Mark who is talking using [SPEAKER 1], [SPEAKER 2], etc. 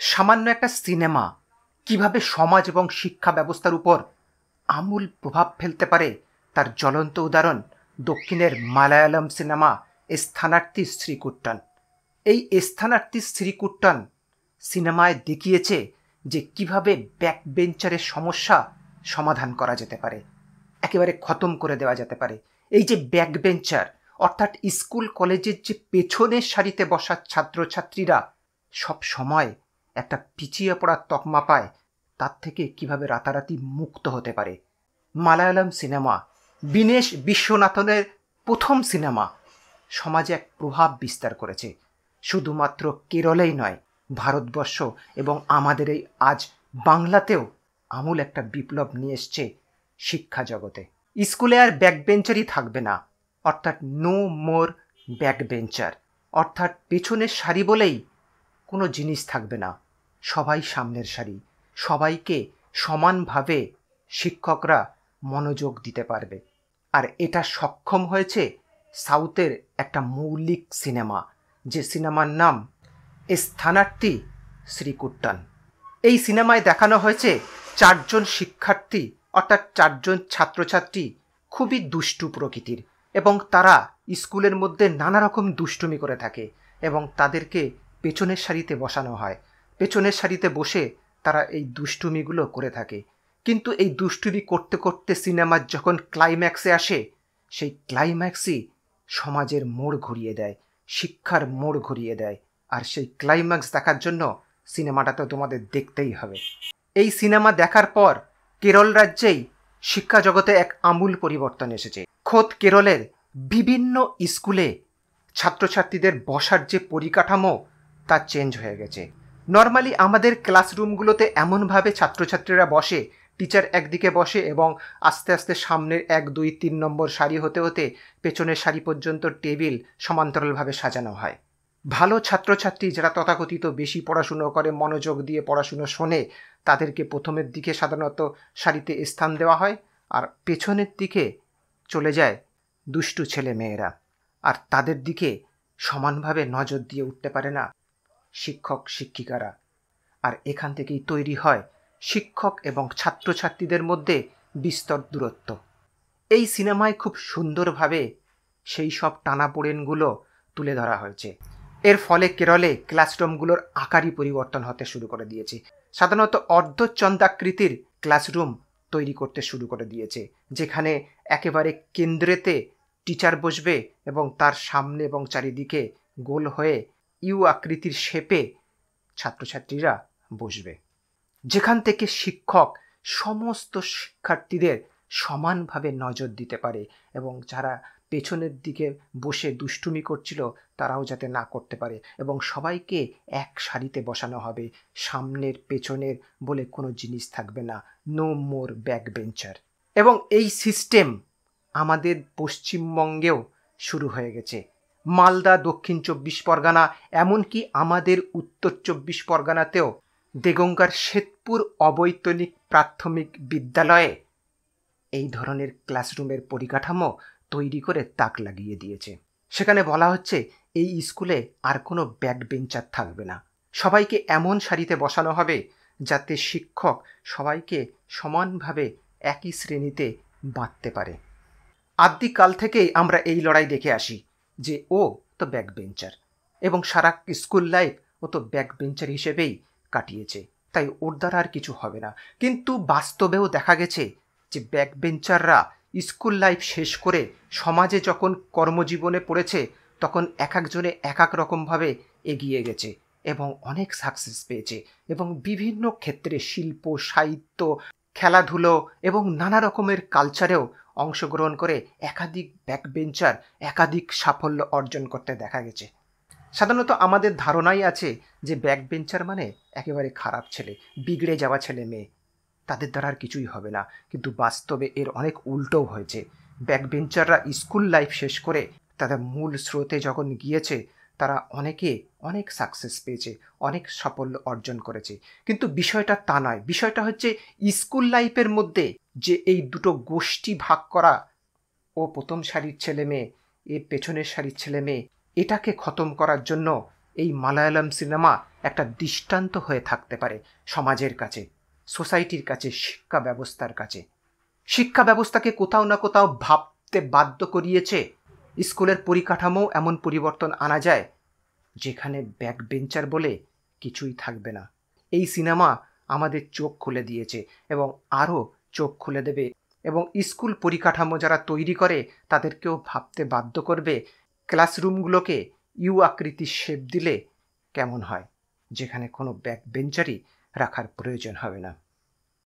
[SPEAKER 1] সামান্য একটা সিনেমা কিভাবে সমাজ এবং শিক্ষা ব্যবস্থার উপর আমূল প্রভাব ফেলতে পারে তার জ্বলন্ত উদাহরণ দক্ষিণের মালায়ালাম সিনেমা স্থানার্থী শ্রীকুট্টান। এই স্থানার্থী শ্রীকুট্টান সিনেমায় দেখিয়েছে যে কিভাবে ব্যাকবেঞ্চারের সমস্যা সমাধান করা যেতে পারে, একেবারে খতম করে দেওয়া যেতে পারে। এই যে ব্যাকবেঞ্চার অর্থাৎ স্কুল কলেজের যে পেছনের সারিতে বসা ছাত্রছাত্রীরা সব সময় একটা পিছিয়ে পড়ার তকমা পায়, তার থেকে কিভাবে রাতারাতি মুক্ত হতে পারে। মালায়ালাম সিনেমা বিনেশ বিশ্বনাথনের প্রথম সিনেমা সমাজে এক প্রভাব বিস্তার করেছে। শুধুমাত্র কেরলেই নয়, ভারতবর্ষ এবং আমাদের এই আজ বাংলাতেও আমূল একটা বিপ্লব নিয়ে এসছে শিক্ষা জগতে। স্কুলে আর ব্যাকবেঞ্চারই থাকবে না, অর্থাৎ নো মোর ব্যাকবেঞ্চার, অর্থাৎ পেছনের সারি বলেই কোনো জিনিস থাকবে না, সবাই সামনের সারি। সবাইকে সমানভাবে শিক্ষকরা মনোযোগ দিতে পারবে। আর এটা সক্ষম হয়েছে সাউথের একটা মৌলিক সিনেমা, যে সিনেমার নাম স্থানার্থী শ্রীকুট্টান। এই সিনেমায় দেখানো হয়েছে চারজন শিক্ষার্থী অর্থাৎ চারজন ছাত্রছাত্রী খুবই দুষ্টু প্রকৃতির, এবং তারা স্কুলের মধ্যে নানা রকম দুষ্টুমি করে থাকে এবং তাদেরকে পেছনের সারিতে বসানো হয়। পেছনের সারিতে বসে তারা এই দুষ্টুমিগুলো করে থাকে। কিন্তু এই দুষ্টুমি করতে করতে সিনেমার যখন ক্লাইম্যাক্সে আসে, সেই ক্লাইম্যাক্সই সমাজের মোড় ঘুরিয়ে দেয়, শিক্ষার মোড় ঘুরিয়ে দেয়। আর সেই ক্লাইম্যাক্স দেখার জন্য সিনেমাটা তো তোমাদের দেখতেই হবে। এই সিনেমা দেখার পর কেরল রাজ্যেই শিক্ষা জগতে এক আমূল পরিবর্তন এসেছে। খোদ কেরলের বিভিন্ন স্কুলে ছাত্রছাত্রীদের বসার যে পরিকাঠামো তা চেঞ্জ হয়ে গেছে। নর্মালি আমাদের ক্লাসরুমগুলোতে এমনভাবে ছাত্রছাত্রীরা বসে, টিচার একদিকে বসে এবং আস্তে আস্তে সামনের 1, 2, 3 নম্বর সারি হতে হতে পেছনের সারি পর্যন্ত টেবিল সমান্তরালভাবে সাজানো হয়। ভালো ছাত্রছাত্রী যারা তথাকথিত বেশি পড়াশুনো করে, মনোযোগ দিয়ে পড়াশুনো শোনে, তাদেরকে প্রথমের দিকে সাধারণত সারিতে স্থান দেওয়া হয়, আর পেছনের দিকে চলে যায় দুষ্টু ছেলে মেয়েরা, আর তাদের দিকে সমানভাবে নজর দিয়ে উঠতে পারে না শিক্ষক শিক্ষিকারা। আর এখান থেকেই তৈরি হয় শিক্ষক এবং ছাত্রছাত্রীদের মধ্যে বিস্তর দূরত্ব। এই সিনেমায় খুব সুন্দরভাবে সেই সব টানাপোড়েনগুলো তুলে ধরা হয়েছে। এর ফলে কেরলে ক্লাসরুমগুলোর আকারই পরিবর্তন হতে শুরু করে দিয়েছে। সাধারণত অর্ধচন্দ্রাকৃতির ক্লাসরুম তৈরি করতে শুরু করে দিয়েছে, যেখানে একেবারে কেন্দ্রেতে টিচার বসবে এবং তার সামনে এবং চারিদিকে গোল হয়ে ইউ আকৃতির শেপে ছাত্রছাত্রীরা বসবে, যেখান থেকে শিক্ষক সমস্ত শিক্ষার্থীদের সমানভাবে নজর দিতে পারে এবং যারা পেছনের দিকে বসে দুষ্টুমি করছিল তারাও যাতে না করতে পারে, এবং সবাইকে এক সারিতে বসানো হবে। সামনের পেছনের বলে কোনো জিনিস থাকবে না, নো মোর ব্যাক বেঞ্চার। এবং এই সিস্টেম আমাদের পশ্চিমবঙ্গেও শুরু হয়ে গেছে। মালদা, দক্ষিণ 24 পরগনা, এমনকি আমাদের উত্তর 24 পরগনাতেও দেগঙ্গার শ্বেতপুর অবৈতনিক প্রাথমিক বিদ্যালয়ে এই ধরনের ক্লাসরুমের পরিকাঠামো তৈরি করে তাক লাগিয়ে দিয়েছে। সেখানে বলা হচ্ছে এই স্কুলে আর কোনো ব্যাক বেঞ্চার থাকবে না, সবাইকে এমন সারিতে বসানো হবে যাতে শিক্ষক সবাইকে সমানভাবে একই শ্রেণীতে বাঁধতে পারে। আদিকাল থেকেই আমরা এই লড়াই দেখে আসি যে ও তো ব্যাক বেঞ্চার, এবং সারা স্কুল লাইফ ও তো ব্যাক বেঞ্চার হিসেবেই কাটিয়েছে, তাই ওর দ্বারা আর কিছু হবে না। কিন্তু বাস্তবেও দেখা গেছে যে ব্যাক বেঞ্চাররা স্কুল লাইফ শেষ করে সমাজে যখন কর্মজীবনে পড়েছে তখন এক একজনে এক এক রকমভাবে এগিয়ে গেছে এবং অনেক সাকসেস পেয়েছে, এবং বিভিন্ন ক্ষেত্রে শিল্প, সাহিত্য, খেলাধুলো এবং নানা রকমের কালচারেও অংশগ্রহণ করে একাধিক ব্যাক বেঞ্চার একাধিক সাফল্য অর্জন করতে দেখা গেছে। সাধারণত আমাদের ধারণাই আছে যে ব্যাক বেঞ্চার মানে একেবারে খারাপ ছেলে, বিগড়ে যাওয়া ছেলে মেয়ে, তাদের দ্বারা আর কিছুই হবে না। কিন্তু বাস্তবে এর অনেক উল্টোও হয়েছে। ব্যাক বেঞ্চাররা স্কুল লাইফ শেষ করে তাদের মূল স্রোতে যখন গিয়েছে তারা অনেকে অনেক সাকসেস পেয়েছে, অনেক সাফল্য অর্জন করেছে। কিন্তু বিষয়টা তা নয়। বিষয়টা হচ্ছে স্কুল লাইফের মধ্যে যে এই দুটো গোষ্ঠী ভাগ করা, ও প্রথম সারির ছেলে মেয়ে, এ পেছনের সারির ছেলে মেয়ে, এটাকে খতম করার জন্য এই মালায়ালাম সিনেমা একটা দৃষ্টান্ত হয়ে থাকতে পারে সমাজের কাছে, সোসাইটির কাছে, শিক্ষা ব্যবস্থার কাছে। শিক্ষা ব্যবস্থাকে কোথাও না কোথাও ভাবতে বাধ্য করিয়েছে স্কুলের পরিকাঠামো এমন পরিবর্তন আনা যায় যেখানে ব্যাক বেঞ্চার বলে কিছুই থাকবে না। এই সিনেমা আমাদের চোখ খুলে দিয়েছে এবং আরও চোখ খুলে দেবে, এবং স্কুল পরিকাঠামো যারা তৈরি করে তাদেরকেও ভাবতে বাধ্য করবে ক্লাসরুমগুলোকে ইউ আকৃতির শেপ দিলে কেমন হয়, যেখানে কোনো ব্যাক বেঞ্চারই রাখার প্রয়োজন হবে না।